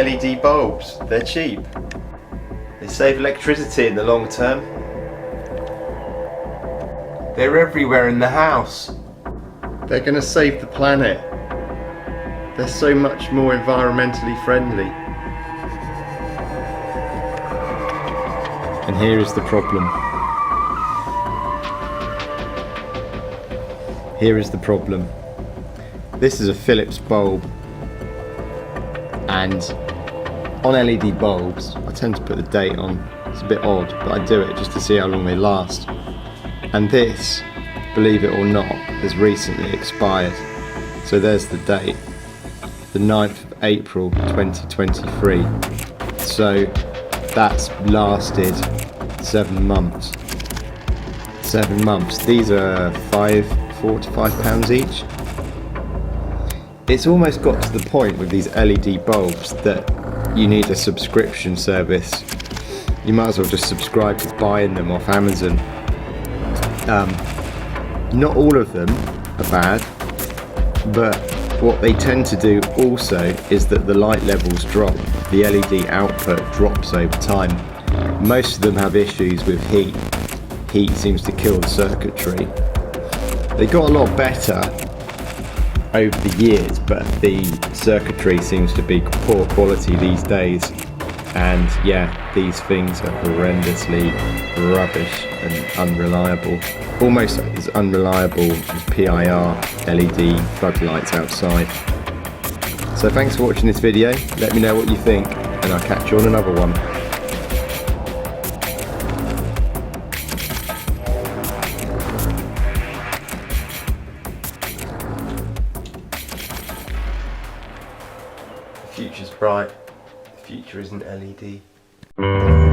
LED bulbs. They're cheap. They save electricity in the long term. They're everywhere in the house. They're going to save the planet. They're so much more environmentally friendly. And here is the problem. Here is the problem. This is a Philips bulb, and on LED bulbs I tend to put the date on. It's a bit odd, but I do it just to see how long they last. And this, believe it or not, has recently expired. So there's the date, the 9th of April 2023. So that's lasted 7 months. 7 months. These are £4 to £5 each. It's almost got to the point with these LED bulbs that you need a subscription service. You might as well just subscribe to buying them off Amazon. Not all of them are bad, but what they tend to do also is that the light levels drop. The LED output drops over time. Most of them have issues with heat. Heat seems to kill the circuitry. They got a lot better over the years, but the circuitry seems to be poor quality these days. And yeah, these things are horrendously rubbish and unreliable. Almost as unreliable as PIR LED floodlights outside. So thanks for watching this video. Let me know what you think, and I'll catch you on another one. The future's bright. The future isn't LED.